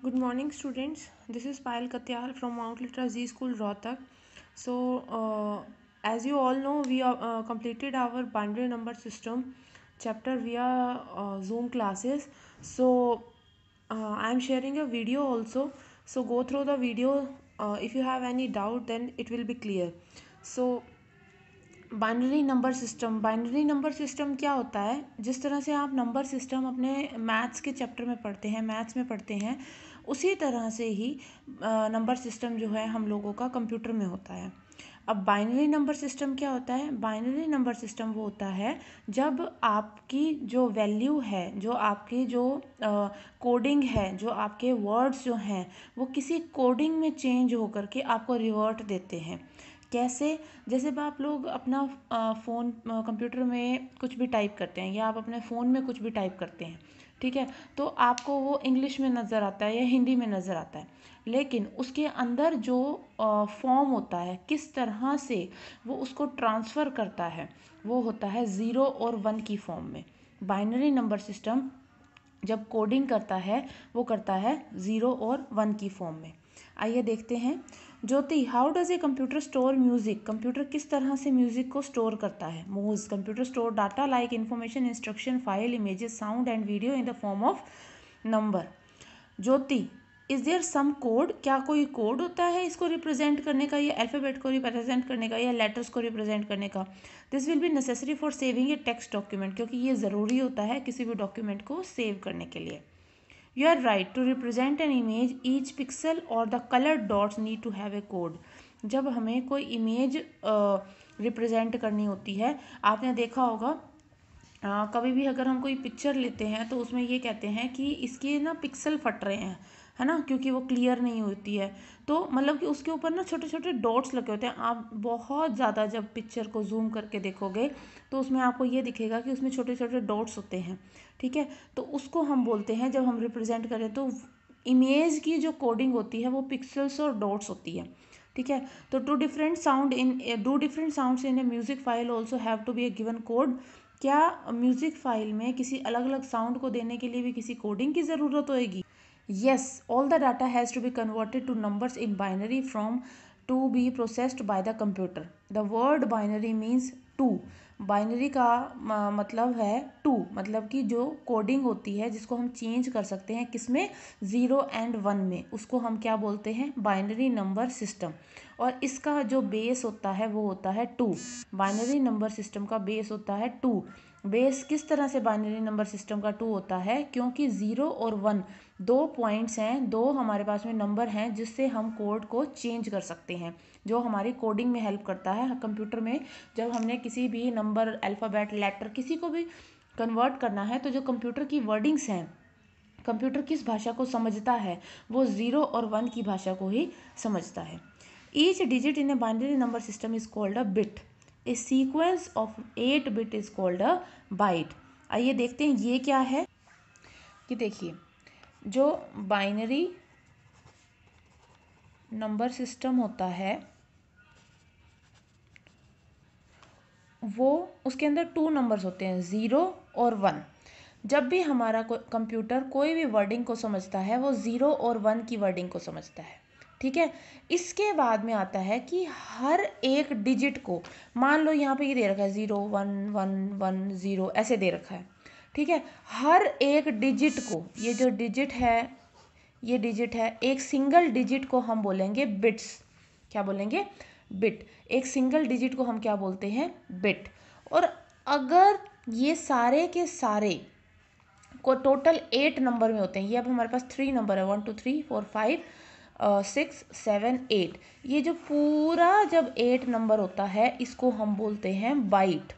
Good morning, students. This is Payal Katyal from Mount Litra Z School, Rohtak. As you all know, we completed our binary number system chapter via Zoom classes. I am sharing a video also. So, go through the video. If you have any doubt, then it will be clear. So, binary number system क्या होता है? जिस तरह से आप number system अपने maths के chapter में पढ़ते हैं, मैथ्स में पढ़ते हैं, उसी तरह से ही नंबर सिस्टम जो है हम लोगों का कंप्यूटर में होता है। अब बाइनरी नंबर सिस्टम क्या होता है? बाइनरी नंबर सिस्टम वो होता है जब आपकी जो वैल्यू है, जो आपकी जो कोडिंग है, जो आपके वर्ड्स जो हैं, वो किसी कोडिंग में चेंज होकर के आपको रिवर्ट देते हैं। कैसे? जैसे आप लोग अपना फ़ोन कंप्यूटर में कुछ भी टाइप करते हैं या आप अपने फ़ोन में कुछ भी टाइप करते हैं, ठीक है, तो आपको वो इंग्लिश में नज़र आता है या हिंदी में नज़र आता है, लेकिन उसके अंदर जो फॉर्म होता है, किस तरह से वो उसको ट्रांसफ़र करता है, वो होता है 0 और 1 की फॉर्म में। बाइनरी नंबर सिस्टम जब कोडिंग करता है वो करता है 0 और 1 की फॉर्म में। आइए देखते हैं। Jyoti, how does a computer store music? Computer किस तरह से म्यूजिक को स्टोर करता है? Moves computer store data like information, instruction, file, images, sound and video in the form of number. Jyoti, is there some code? क्या कोई कोड होता है इसको रिप्रेजेंट करने का, या अल्फ़ाबेट को रिप्रेजेंट करने का, या लेटर्स को रिप्रेजेंट करने का? This will be necessary for saving A text document, क्योंकि ये ज़रूरी होता है किसी भी डॉक्यूमेंट को सेव करने के लिए। You are right. To represent an image, each pixel or the colored dots need to have a code. जब हमें कोई इमेज रिप्रेजेंट करनी होती है, आपने देखा होगा कभी भी अगर हम कोई पिक्चर लेते हैं तो उसमें ये कहते हैं कि इसके ना पिक्सल फट रहे हैं, है ना, क्योंकि वो क्लियर नहीं होती है। तो मतलब कि उसके ऊपर ना छोटे छोटे डॉट्स लगे होते हैं। आप बहुत ज़्यादा जब पिक्चर को जूम करके देखोगे तो उसमें आपको ये दिखेगा कि उसमें छोटे छोटे डॉट्स होते हैं, ठीक है। तो उसको हम बोलते हैं, जब हम रिप्रेजेंट करें तो इमेज की जो कोडिंग होती है वो पिक्सल्स और डॉट्स होती है, ठीक है। तो do different sounds in a music file also have to be a given code. क्या म्यूजिक फाइल में किसी अलग अलग साउंड को देने के लिए भी किसी कोडिंग की ज़रूरत होएगी? Yes, all the data has to be converted to numbers in binary from to be processed by the computer. The word binary means two. Binary का मतलब है टू, मतलब कि जो कोडिंग होती है जिसको हम चेंज कर सकते हैं किसमें, 0 एंड 1 में, उसको हम क्या बोलते हैं? Binary number system. और इसका जो बेस होता है वो होता है 2। बाइनरी नंबर सिस्टम का बेस होता है 2। बेस किस तरह से बाइनरी नंबर सिस्टम का 2 होता है? क्योंकि 0 और 1 दो पॉइंट्स हैं, दो हमारे पास में नंबर हैं जिससे हम कोड को चेंज कर सकते हैं, जो हमारी कोडिंग में हेल्प करता है। कंप्यूटर में जब हमने किसी भी नंबर, अल्फ़ाबेट, लेटर किसी को भी कन्वर्ट करना है, तो जो कंप्यूटर की वर्डिंग्स हैं, कंप्यूटर किस भाषा को समझता है, वो 0 और 1 की भाषा को ही समझता है। Each digit in a binary number system is called a bit. A sequence of 8 bit is called a byte. आइए देखते हैं ये क्या है। कि देखिए, जो बाइनरी नंबर सिस्टम होता है वो, उसके अंदर 2 नंबर्स होते हैं, 0 और 1। जब भी हमारा कंप्यूटर कोई भी वर्डिंग को समझता है वो 0 और 1 की वर्डिंग को समझता है, ठीक है। इसके बाद में आता है कि हर एक डिजिट को, मान लो यहाँ पे ये दे रखा है 0 1 1 1 0 ऐसे दे रखा है, ठीक है। हर एक डिजिट को, ये जो डिजिट है, ये डिजिट है, एक सिंगल डिजिट को हम बोलेंगे बिट्स। क्या बोलेंगे? बिट। एक सिंगल डिजिट को हम क्या बोलते हैं? बिट। और अगर ये सारे के सारे को टोटल 8 नंबर में होते हैं, ये अब हमारे पास 3 नंबर है, 1 2 3 4 5 6 7 8, ये जो पूरा जब 8 नंबर होता है इसको हम बोलते हैं बाइट।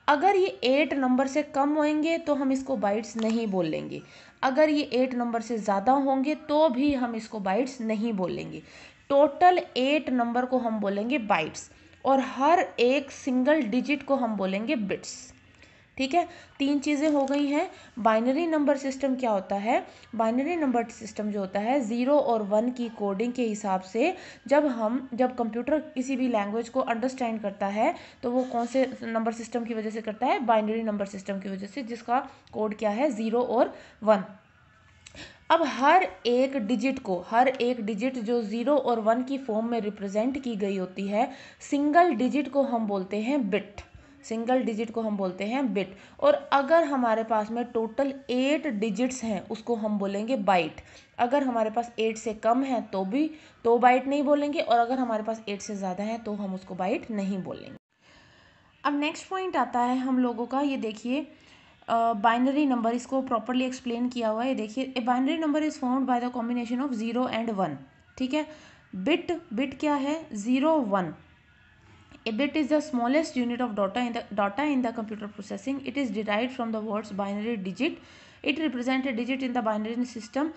अगर ये 8 नंबर से कम होंगे तो हम इसको बाइट्स नहीं बोलेंगे, अगर ये 8 नंबर से ज़्यादा होंगे तो भी हम इसको बाइट्स नहीं बोलेंगे। टोटल 8 नंबर को हम बोलेंगे बाइट्स, और हर एक सिंगल डिजिट को हम बोलेंगे बिट्स, ठीक है। 3 चीज़ें हो गई हैं। बाइनरी नंबर सिस्टम क्या होता है? बाइनरी नंबर सिस्टम जो होता है 0 और 1 की कोडिंग के हिसाब से, जब कंप्यूटर किसी भी लैंग्वेज को अंडरस्टैंड करता है तो वो कौन से नंबर सिस्टम की वजह से करता है? बाइनरी नंबर सिस्टम की वजह से, जिसका कोड क्या है? 0 और 1। अब हर एक डिजिट जो 0 और 1 की फॉर्म में रिप्रेजेंट की गई होती है, सिंगल डिजिट को हम बोलते हैं बिट। और अगर हमारे पास में टोटल 8 डिजिट्स हैं उसको हम बोलेंगे बाइट। अगर हमारे पास 8 से कम है तो बाइट नहीं बोलेंगे, और अगर हमारे पास 8 से ज़्यादा है तो हम उसको बाइट नहीं बोलेंगे। अब नेक्स्ट पॉइंट आता है हम लोगों का, ये देखिए बाइनरी नंबर, इसको प्रॉपरली एक्सप्लेन किया हुआ है। ये देखिए, ए binary number is formed by the combination of 0 and 1। ठीक है, बिट क्या है, 0 1। A bit is the smallest unit of data in the computer processing. It is derived from the words binary digit. It represents a digit in the binary system.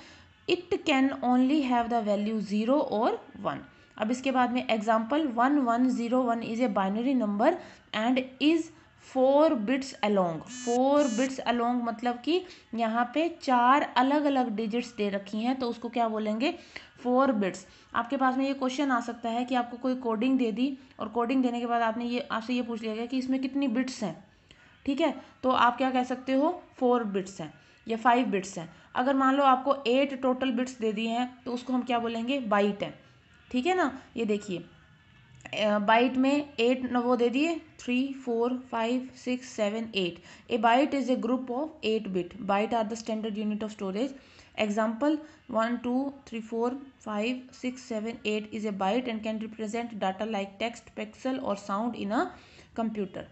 It can only have the value 0 or 1. अब इसके बाद में example 1101 is a binary number and is 4 bits along. 4 bits along मतलब कि यहाँ पे 4 अलग अलग डिजिट्स दे रखी हैं, तो उसको क्या बोलेंगे, 4 बिट्स। आपके पास में ये क्वेश्चन आ सकता है कि आपको कोई कोडिंग दे दी, और कोडिंग देने के बाद आपसे ये पूछ लिया गया कि इसमें कितनी बिट्स हैं। ठीक है, तो आप क्या कह सकते हो, 4 बिट्स हैं या 5 बिट्स हैं। अगर मान लो आपको 8 टोटल बिट्स दे दिए हैं तो उसको हम क्या बोलेंगे, बाइट है। ठीक है ना, ये देखिए बाइट में 8 वो दे दिए, 3 4 5 6 7 8। A byte is a group of 8 bit. Byte are the standard unit of storage. Example 1 2 3 4 5 6 7 8 is a byte and can represent data like text, pixel और sound in a computer.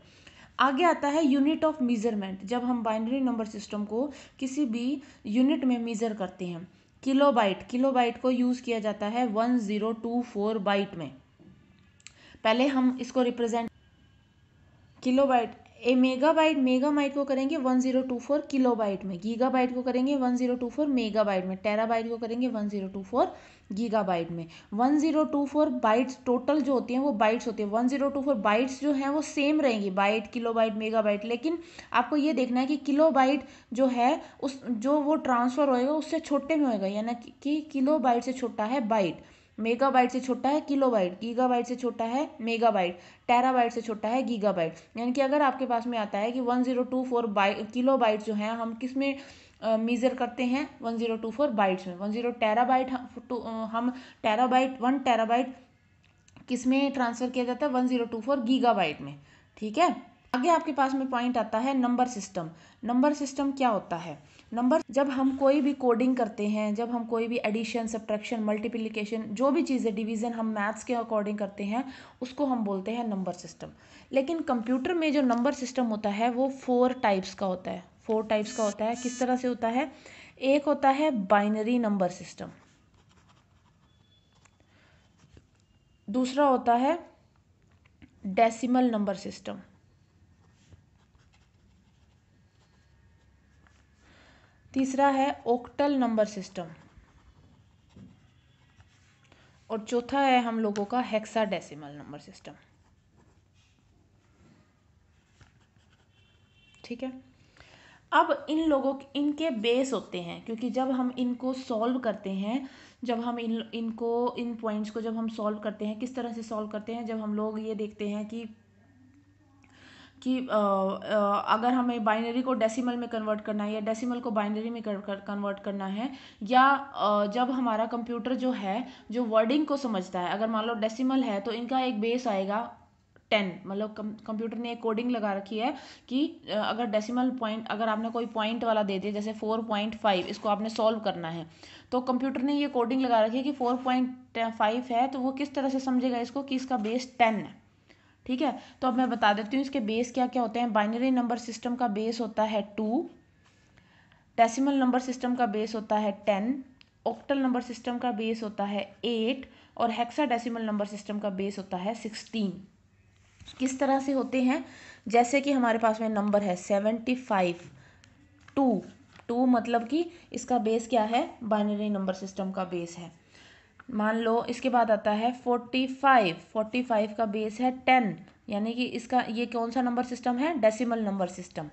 आगे आता है यूनिट ऑफ मेजरमेंट। जब हम binary number system को किसी भी unit में मेजर करते हैं, किलोबाइट को यूज़ किया जाता है 1024 बाइट में। पहले हम इसको रिप्रेजेंट किलोबाइट, मेगाबाइट को करेंगे 1024 किलोबाइट में, गीगाबाइट को करेंगे 1024 मेगाबाइट में, टेराबाइट को करेंगे 1024 गीगाबाइट में। 1024 बाइट्स टोटल जो होती हैं वो बाइट्स होती है। 1024 बाइट्स जो हैं वो सेम रहेंगी, बाइट, किलोबाइट, मेगाबाइट, लेकिन आपको ये देखना है कि किलोबाइट जो है जो वो ट्रांसफ़र होएगा उससे छोटे में होएगा, यानी कि किलोबाइट से छोटा है बाइट, मेगाबाइट से छोटा है किलोबाइट, गीगाबाइट से छोटा है मेगाबाइट, टेराबाइट से छोटा है गीगाबाइट। यानी कि अगर आपके पास में आता है कि 1024 किलोबाइट जो है हम किस में मेज़र करते हैं, 1024 बाइट्स में। 1 टेराबाइट किस में ट्रांसफ़र किया जाता है, 1024 गीगाबाइट में। ठीक है, आगे आपके पास में पॉइंट आता है नंबर सिस्टम। नंबर सिस्टम क्या होता है, जब हम कोई भी कोडिंग करते हैं, जब हम कोई भी एडिशन, सब्ट्रैक्शन, मल्टीप्लिकेशन, जो भी चीज़ें, डिवीज़न हम मैथ्स के अकॉर्डिंग करते हैं, उसको हम बोलते हैं नंबर सिस्टम। लेकिन कंप्यूटर में जो नंबर सिस्टम होता है वो 4 टाइप्स का होता है। 4 टाइप्स का होता है। किस तरह से होता है, एक होता है बाइनरी नंबर सिस्टम, दूसरा होता है डेसिमल नंबर सिस्टम, तीसरा है ऑक्टल नंबर सिस्टम, और चौथा है हम लोगों का हेक्साडेसिमल नंबर सिस्टम। ठीक है, अब इनके बेस होते हैं, क्योंकि जब हम इनको सॉल्व करते हैं, जब हम इन पॉइंट्स को जब हम सॉल्व करते हैं, किस तरह से सॉल्व करते हैं, जब हम लोग ये देखते हैं कि अगर हमें बाइनरी को डेसिमल में कन्वर्ट करना है या डेसिमल को बाइनरी में कन्वर्ट करना है, या जब हमारा कंप्यूटर जो है जो वर्डिंग को समझता है, अगर मान लो डेसिमल है तो इनका एक बेस आएगा 10, मतलब कंप्यूटर ने एक कोडिंग लगा रखी है कि अगर डेसिमल पॉइंट, अगर आपने कोई पॉइंट वाला दे दिया जैसे 4.5, इसको आपने सॉल्व करना है, तो कंप्यूटर ने ये कोडिंग लगा रखी है कि 4.5 है, तो वो किस तरह से समझेगा इसको कि इसका बेस 10 है। ठीक है, तो अब मैं बता देती हूँ इसके बेस क्या क्या होते हैं। बाइनरी नंबर सिस्टम का बेस होता है 2, डेसिमल नंबर सिस्टम का बेस होता है 10, ऑक्टल नंबर सिस्टम का बेस होता है 8, और हेक्साडेसिमल नंबर सिस्टम का बेस होता है 16। किस तरह से होते हैं, जैसे कि हमारे पास में नंबर है 75, 2 मतलब कि इसका बेस क्या है, बाइनरी नंबर सिस्टम का बेस है। मान लो इसके बाद आता है 45 का बेस है 10, यानी कि इसका ये कौन सा नंबर सिस्टम है, डेसिमल नंबर सिस्टम।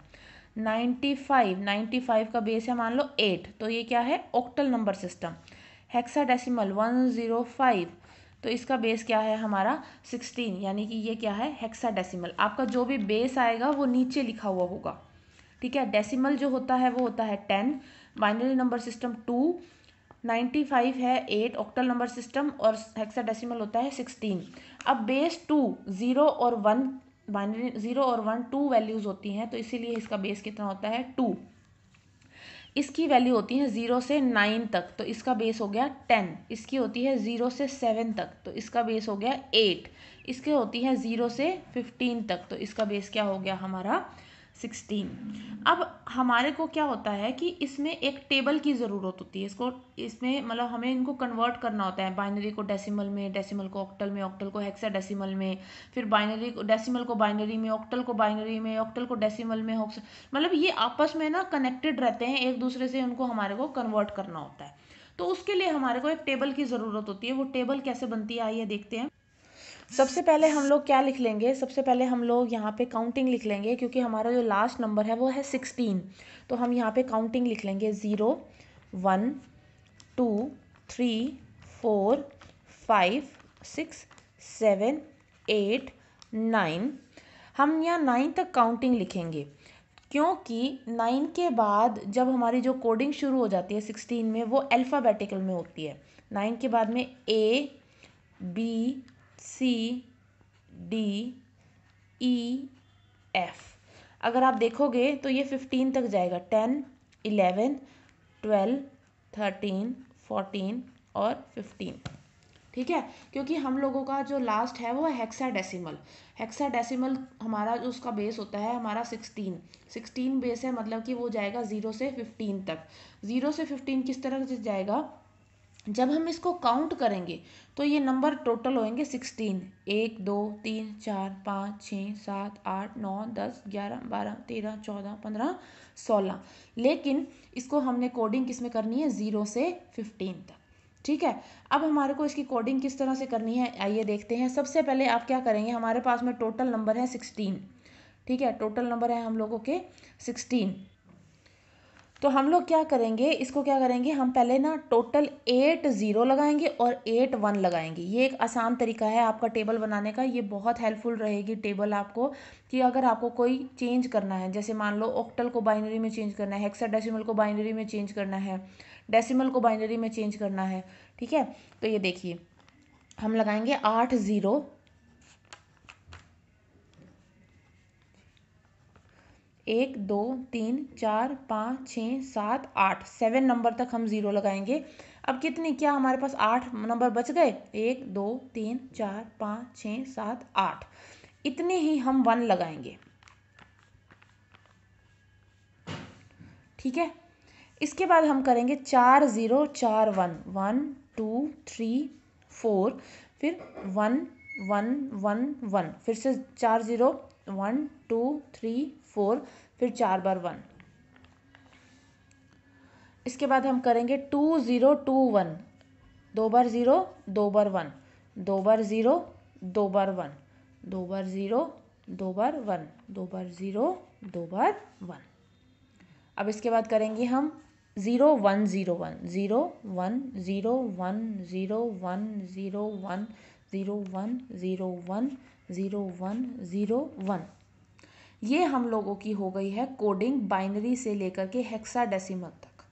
95 का बेस है मान लो 8, तो ये क्या है, ऑक्टल नंबर सिस्टम। हेक्साडेसिमल 105, तो इसका बेस क्या है हमारा 16, यानी कि ये क्या है, हेक्साडेसिमल। आपका जो भी बेस आएगा वो नीचे लिखा हुआ होगा। ठीक है, डेसिमल जो होता है वो होता है 10, बाइनरी नंबर सिस्टम 2, 95 है 8 ऑक्टल नंबर सिस्टम, और हेक्साडेसिमल होता है 16। अब बेस 2 0 और 1, बाइनरी 0 और 1 2 वैल्यूज़ होती हैं, तो इसीलिए इसका बेस कितना होता है 2। इसकी वैल्यू होती है 0 से 9 तक, तो इसका बेस हो गया 10। इसकी होती है 0 से 7 तक, तो इसका बेस हो गया 8। इसकी होती है 0 से 15 तक, तो इसका बेस क्या हो गया हमारा 16। अब हमारे को क्या होता है कि इसमें एक टेबल की ज़रूरत होती है। इसमें मतलब हमें इनको कन्वर्ट करना होता है, बाइनरी को डेसिमल में, डेसिमल को ऑक्टल में, ऑक्टल को हेक्साडेसिमल में, फिर बाइनरी को डेसिमल को बाइनरी में, ऑक्टल को बाइनरी में, ऑक्टल को डेसिमल में, मतलब ये आपस में ना कनेक्टेड रहते हैं एक दूसरे से, उनको हमारे को कन्वर्ट करना होता है। तो उसके लिए हमारे को एक टेबल की ज़रूरत होती है। वो टेबल कैसे बनती है आइए देखते हैं। सबसे पहले हम लोग क्या लिख लेंगे, सबसे पहले हम लोग यहाँ पे काउंटिंग लिख लेंगे, क्योंकि हमारा जो लास्ट नंबर है वो है 16। तो हम यहाँ पे काउंटिंग लिख लेंगे 0 1 2 3 4 5 6 7 8 9। हम यहाँ 9 तक काउंटिंग लिखेंगे, क्योंकि 9 के बाद जब हमारी जो कोडिंग शुरू हो जाती है 16 में, वो अल्फ़ाबेटिकल में होती है। 9 के बाद में A B C D E F। अगर आप देखोगे तो ये 15 तक जाएगा, 10 11 12 13 14 और 15। ठीक है, क्योंकि हम लोगों का जो लास्ट है वो है हेक्साडेसिमल। हेक्साडेसिमल हमारा जो उसका बेस होता है हमारा 16 बेस है, मतलब कि वो जाएगा 0 से 15 तक। 0 से 15 किस तरह से जाएगा, जब हम इसको काउंट करेंगे तो ये नंबर टोटल होंगे 16, 1 2 3 4 5 6 7 8 9 10 11 12 13 14 15 16। लेकिन इसको हमने कोडिंग किस में करनी है, 0 से 15 तक। ठीक है, अब हमारे को इसकी कोडिंग किस तरह से करनी है आइए देखते हैं। सबसे पहले आप क्या करेंगे, हमारे पास में टोटल नंबर है 16। ठीक है, टोटल नंबर है हम लोगों के 16। तो हम लोग क्या करेंगे, इसको क्या करेंगे, हम पहले ना टोटल 8 0 लगाएंगे और 8 1 लगाएंगे। ये एक आसान तरीका है आपका टेबल बनाने का, ये बहुत हेल्पफुल रहेगी टेबल आपको, कि अगर आपको कोई चेंज करना है, जैसे मान लो ऑक्टल को बाइनरी में चेंज करना है, हेक्साडेसिमल को बाइनरी में चेंज करना है, डेसिमल को बाइनरी में चेंज करना है। ठीक है, तो ये देखिए हम लगाएंगे 8 0 1 2 3 4 5 6 7 8 7 नंबर तक हम 0 लगाएंगे। अब कितनी, क्या हमारे पास 8 नंबर बच गए, 1 2 3 4 5 6 7 8, इतने ही हम 1 लगाएंगे। ठीक है, इसके बाद हम करेंगे 4 0 4 1 1 2 3 4, फिर 1 1 1 1, फिर से 4 0 1 2 3 4, फिर 4 बार 1। इसके बाद हम करेंगे 2 0 2 1, 2 बार 0 2 बार 1, 2 बार 0 2 बार 1, 2 बार 0 2 बार 1, 2 बार 0 2 बार 1। अब इसके बाद करेंगे हम 0 1 0 1 0 1 0 1 0 1 0 1 0 1 0 1 0 1 0 1। ये हम लोगों की हो गई है कोडिंग बाइनरी से लेकर के हेक्साडेसिमल तक।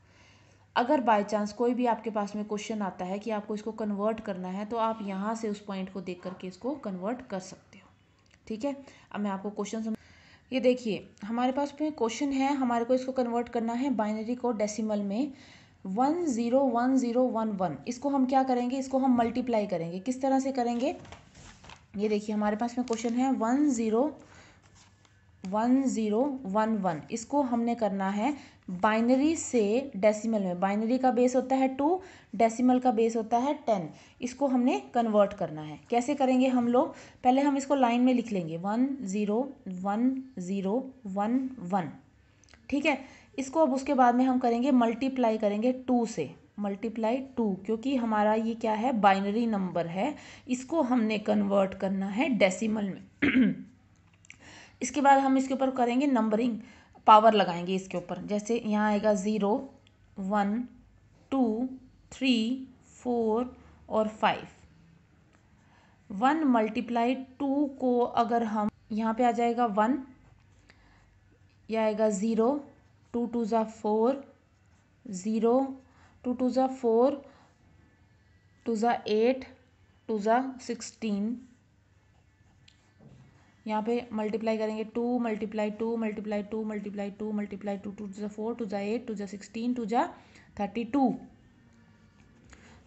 अगर बाय चांस कोई भी आपके पास में क्वेश्चन आता है कि आपको इसको कन्वर्ट करना है, तो आप यहाँ से उस पॉइंट को देख करके इसको कन्वर्ट कर सकते हो। ठीक है, अब मैं आपको क्वेश्चन ये देखिए हमारे पास में क्वेश्चन है, हमारे को इसको कन्वर्ट करना है बाइनरी को डेसिमल में 1 0 1 0 1 1। इसको हम क्या करेंगे, इसको हम मल्टीप्लाई करेंगे। किस तरह से करेंगे, ये देखिए हमारे पास में क्वेश्चन है 1 0 1 0 1 1। इसको हमने करना है बाइनरी से डेसिमल में। बाइनरी का बेस होता है 2, डेसिमल का बेस होता है 10। इसको हमने कन्वर्ट करना है। कैसे करेंगे हम लोग, पहले हम इसको लाइन में लिख लेंगे 1 0 1 0 1 1। ठीक है, इसको अब उसके बाद में हम करेंगे मल्टीप्लाई करेंगे 2 से, मल्टीप्लाई 2, क्योंकि हमारा ये क्या है बाइनरी नंबर है, इसको हमने कन्वर्ट करना है डेसिमल में। इसके बाद हम इसके ऊपर करेंगे नंबरिंग, पावर लगाएंगे इसके ऊपर। जैसे यहाँ आएगा 0 1 2 3 4 और 5। 1 मल्टीप्लाई 2 को अगर हम यहाँ पे आ जाएगा 1, यह आएगा 0 2 2 ज़ा 4 0, 2 टू ज़ा 4, 2 ज़ा 8, 2 ज़ा 16, यहाँ पे मल्टीप्लाई करेंगे 2 multiply 2 multiply 2 multiply 2 multiply 2, 2 two ज़ा 4, 2 ज़ा 8, 2 ज़ा 16, 2 ज़ा 32।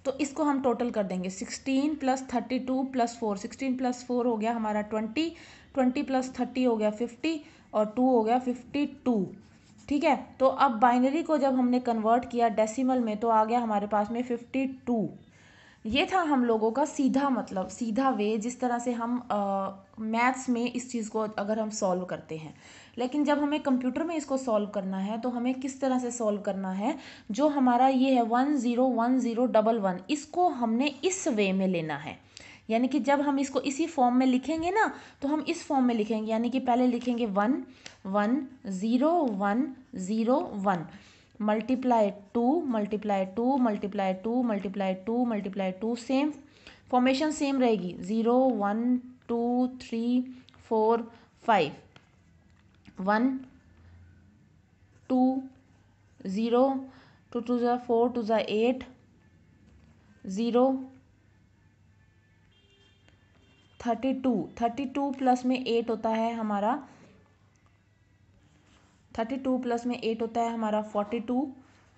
तो इसको हम टोटल कर देंगे 16 प्लस 32 प्लस 4, 16 प्लस 4 हो गया हमारा 20, 20 प्लस 30 हो गया 50 और 2 हो गया 52। ठीक है, तो अब बाइनरी को जब हमने कन्वर्ट किया डेसिमल में तो आ गया हमारे पास में 52। ये था हम लोगों का सीधा मतलब सीधा वे जिस तरह से हम मैथ्स में इस चीज़ को अगर हम सॉल्व करते हैं। लेकिन जब हमें कंप्यूटर में इसको सॉल्व करना है तो हमें किस तरह से सॉल्व करना है, जो हमारा ये है 101011, इसको हमने इस वे में लेना है। यानी कि जब हम इसको इसी फॉर्म में लिखेंगे ना तो हम इस फॉर्म में लिखेंगे, यानी कि पहले लिखेंगे 1 1 0 1 0 1 multiply 2 multiply 2 multiply 2 multiply 2 multiply 2, same formation same रहेगी 0 1 2 3 4 5 1 2 0, 2 टू ज़ा 4, 2 ज़ा 8, 0 32, 32 प्लस में 8 होता है हमारा 32 प्लस में 8 होता है हमारा 42,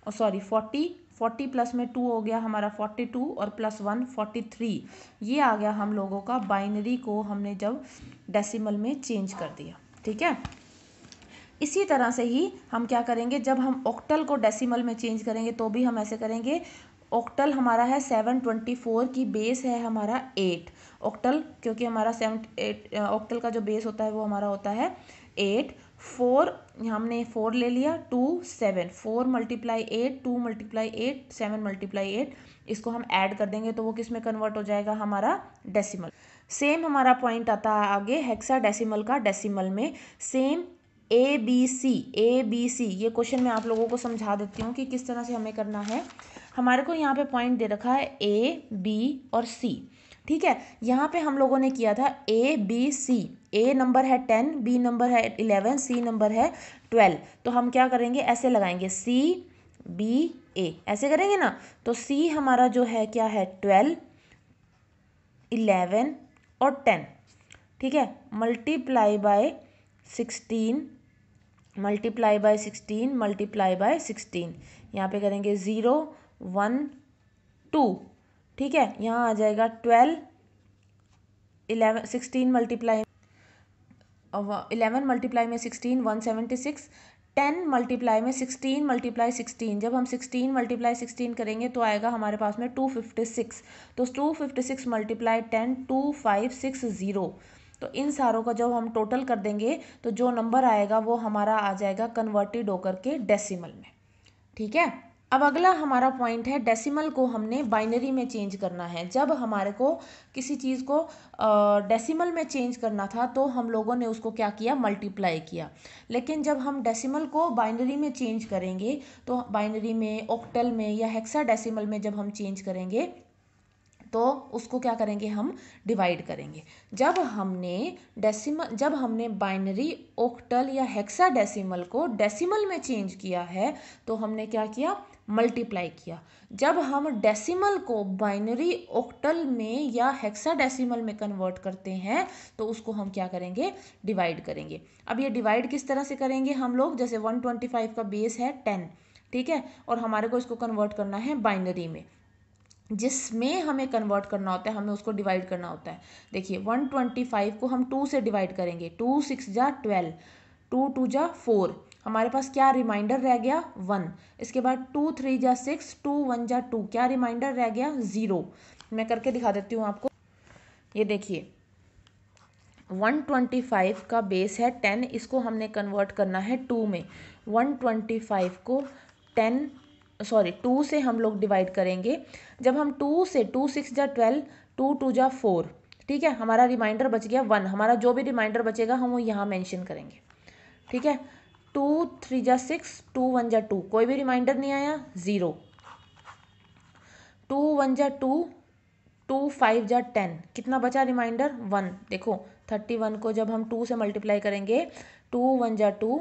सॉरी 40, 40 प्लस में 2 हो गया हमारा 42 और प्लस 1 43। ये आ गया हम लोगों का बाइनरी को हमने जब डेसिमल में चेंज कर दिया। ठीक है, इसी तरह से ही हम क्या करेंगे, जब हम ऑक्टल को डेसिमल में चेंज करेंगे तो भी हम ऐसे करेंगे। ऑक्टल हमारा है 724 की बेस है हमारा 8 ऑक्टल, क्योंकि हमारा 7 ऑक्टल का जो बेस होता है वो हमारा होता है 8। 4 हमने 4 ले लिया, 2 7, 4 मल्टीप्लाई 8, 2 मल्टीप्लाई 8, 7 मल्टीप्लाई 8, इसको हम ऐड कर देंगे तो वो किस में कन्वर्ट हो जाएगा हमारा डेसिमल। सेम हमारा पॉइंट आता है आगे हेक्सा डेसिमल का, डेसिमल में सेम ए बी सी। ये क्वेश्चन मैं आप लोगों को समझा देती हूँ कि किस तरह से हमें करना है। हमारे को यहाँ पे पॉइंट दे रखा है ए बी और सी। ठीक है, यहाँ पे हम लोगों ने किया था A B C, A number है 10, बी नंबर है 11, सी नंबर है 12। तो हम क्या करेंगे, ऐसे लगाएंगे सी बी ए, ऐसे करेंगे ना। तो सी हमारा जो है क्या है 12, 11 और 10। ठीक है, multiply by 16, multiply by 16, multiply by 16, यहाँ पे करेंगे 0 1 2। ठीक है, यहाँ आ जाएगा 12, 11 16 मल्टीप्लाई 11 मल्टीप्लाई में 16 176, 10 मल्टीप्लाई में 16 मल्टीप्लाई 16, जब हम 16 मल्टीप्लाई 16 करेंगे तो आएगा हमारे पास में 256। तो 256 मल्टीप्लाई 10 2560। तो इन सारों का जब हम टोटल कर देंगे तो जो नंबर आएगा वो हमारा आ जाएगा कन्वर्टेड होकर के डेसिमल में। ठीक है, अब अगला हमारा पॉइंट है डेसिमल को हमने बाइनरी में चेंज करना है। जब हमारे को किसी चीज़ को डेसिमल में चेंज करना था तो हम लोगों ने उसको क्या किया, मल्टीप्लाई किया। लेकिन जब हम डेसिमल को बाइनरी में चेंज करेंगे तो बाइनरी में, ऑक्टल में या हेक्साडेसिमल में जब हम चेंज करेंगे तो उसको क्या करेंगे, हम डिवाइड करेंगे। जब हमने बाइनरी, ऑक्टल या हेक्साडेसिमल को डेसिमल में चेंज किया है तो हमने क्या किया, मल्टीप्लाई किया। जब हम डेसिमल को बाइनरी, ऑक्टल में या हेक्साडेसिमल में कन्वर्ट करते हैं तो उसको हम क्या करेंगे, डिवाइड करेंगे। अब ये डिवाइड किस तरह से करेंगे हम लोग, जैसे 125 का बेस है 10, ठीक है, और हमारे को इसको कन्वर्ट करना है बाइनरी में, जिसमें हमें कन्वर्ट करना होता है, हमें उसको डिवाइड करना होता है। देखिए 125 को हम 2 से डिवाइड करेंगे, 2 6 जा 12, 2 2 जा 4, हमारे पास क्या रिमाइंडर रह गया 1। इसके बाद 2 3 जा 6, 2 1 जा 2, क्या रिमाइंडर रह गया 0। मैं करके दिखा देती हूँ आपको। ये देखिए 125 का बेस है 10, इसको हमने कन्वर्ट करना है 2 में। 125 को 2 से हम लोग डिवाइड करेंगे। जब हम 2 से 2 6 जा 12, 2 2 जा 4, ठीक है, हमारा रिमाइंडर बच गया 1। हमारा जो भी रिमाइंडर बचेगा हम वो यहाँ मेंशन करेंगे। ठीक है, 2 3 जा 6, 2 1 जा 2, कोई भी रिमाइंडर नहीं आया 0। 2 1 जा 2, 2 5 जा 10, कितना बचा रिमाइंडर 1। देखो 31 को जब हम 2 से मल्टीप्लाई करेंगे, 2 1 जा 2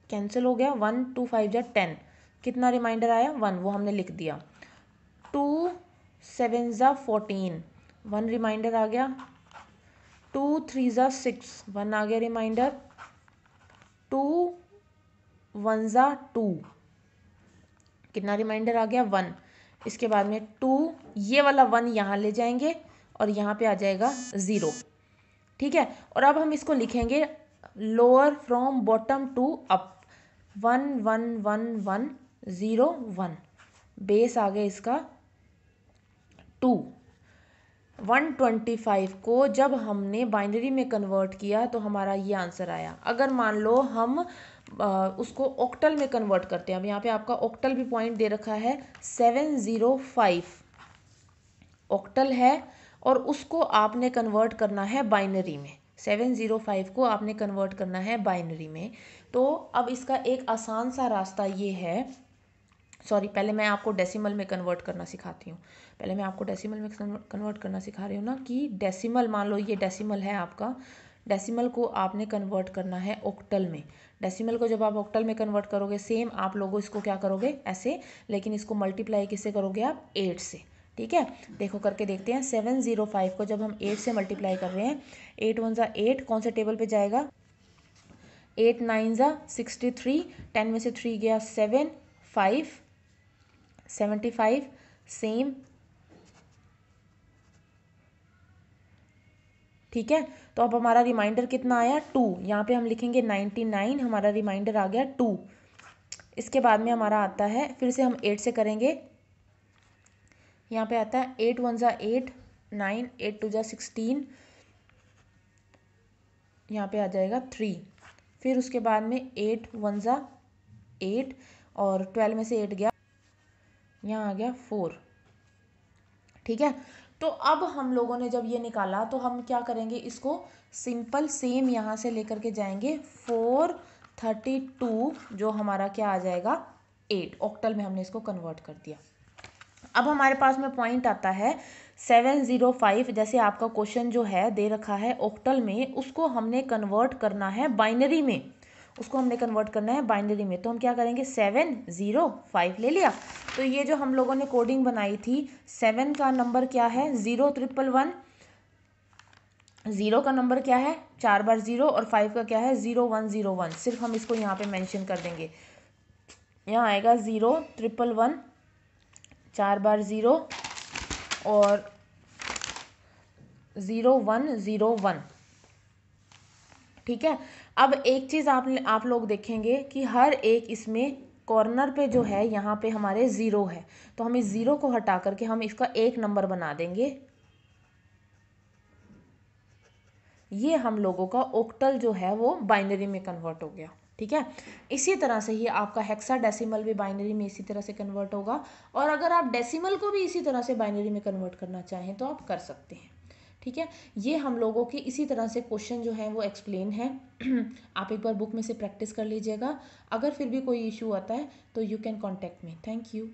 कैंसिल हो गया, 1 2 5 जा 10, कितना रिमाइंडर आया 1, वो हमने लिख दिया। 2 7 ज़ा 14, 1 रिमाइंडर आ गया। 2 3 ज़ा 6, 1 आ गया रिमाइंडर। 2 1 ज़ा 2, कितना रिमाइंडर आ गया 1। इसके बाद में 2, ये वाला 1 यहाँ ले जाएंगे और यहाँ पे आ जाएगा 0, ठीक है। और अब हम इसको लिखेंगे lower from bottom to up, 1 1 1 1 0 1, base आ गया इसका 2। 125 को जब हमने बाइनरी में कन्वर्ट किया तो हमारा ये आंसर आया। अगर मान लो हम उसको ऑक्टल में कन्वर्ट करते हैं, अब यहाँ पे आपका ऑक्टल भी पॉइंट दे रखा है 705 ऑक्टल है, और उसको आपने कन्वर्ट करना है बाइनरी में। 705 को आपने कन्वर्ट करना है बाइनरी में। तो अब इसका एक आसान सा रास्ता ये है, सॉरी पहले मैं आपको डेसिमल में कन्वर्ट करना सिखाती हूँ। पहले मैं आपको डेसिमल में कन्वर्ट करना सिखा रही हूँ ना, कि डेसिमल, मान लो ये डेसिमल है आपका, डेसिमल को आपने कन्वर्ट करना है ऑक्टल में। डेसिमल को जब आप ऑक्टल में कन्वर्ट करोगे, सेम आप लोगों इसको क्या करोगे ऐसे, लेकिन इसको मल्टीप्लाई किससे करोगे आप, 8 से, ठीक है। देखो करके देखते हैं। 705 को जब हम 8 से मल्टीप्लाई कर रहे हैं, 8 1 ज़ा 8, कौन से टेबल पे जाएगा, 8 9 ज़ा 63, 10 में से 3 गया 7, 5 75, सेम, ठीक है। तो अब हमारा रिमाइंडर कितना आया 2, यहाँ पे हम लिखेंगे 99, हमारा रिमाइंडर आ गया 2। इसके बाद में हमारा आता है, फिर से हम 8 से करेंगे, यहाँ पे आता है 8 1 ज़ा 8 9, 8 2 ज़ा 16, यहाँ पे आ जाएगा 3। फिर उसके बाद में 8 1 ज़ा 8, और 12 में से 8 गया, यहाँ आ गया 4, ठीक है। तो अब हम लोगों ने जब ये निकाला तो हम क्या करेंगे, इसको सिंपल सेम यहाँ से लेकर के जाएंगे 432, जो हमारा क्या आ जाएगा 8, ऑक्टल में हमने इसको कन्वर्ट कर दिया। अब हमारे पास में पॉइंट आता है 705, जैसे आपका क्वेश्चन जो है दे रखा है ऑक्टल में, उसको हमने कन्वर्ट करना है बाइनरी में, उसको हमने कन्वर्ट करना है बाइनरी में। तो हम क्या करेंगे, 705 ले लिया। तो ये जो हम लोगों ने कोडिंग बनाई थी, 7 का नंबर क्या है 0111, 0 का नंबर क्या है 4 बार 0, और 5 का क्या है 0101। सिर्फ हम इसको यहाँ पे मेंशन कर देंगे, यहाँ आएगा 0111, 4 बार 0 और 0101, ठीक है। अब एक चीज़ आप लोग देखेंगे कि हर एक इसमें कॉर्नर पे जो है यहाँ पे हमारे 0 है, तो हम इस 0 को हटा करके हम इसका एक नंबर बना देंगे। ये हम लोगों का ऑक्टल जो है वो बाइनरी में कन्वर्ट हो गया, ठीक है। इसी तरह से ही आपका हेक्साडेसिमल भी बाइनरी में इसी तरह से कन्वर्ट होगा, और अगर आप डेसिमल को भी इसी तरह से बाइनरी में कन्वर्ट करना चाहें तो आप कर सकते हैं, ठीक है। ये हम लोगों की इसी तरह से क्वेश्चन जो है वो एक्सप्लेन है। आप एक बार बुक में से प्रैक्टिस कर लीजिएगा। अगर फिर भी कोई इशू आता है तो you can contact me. Thank you.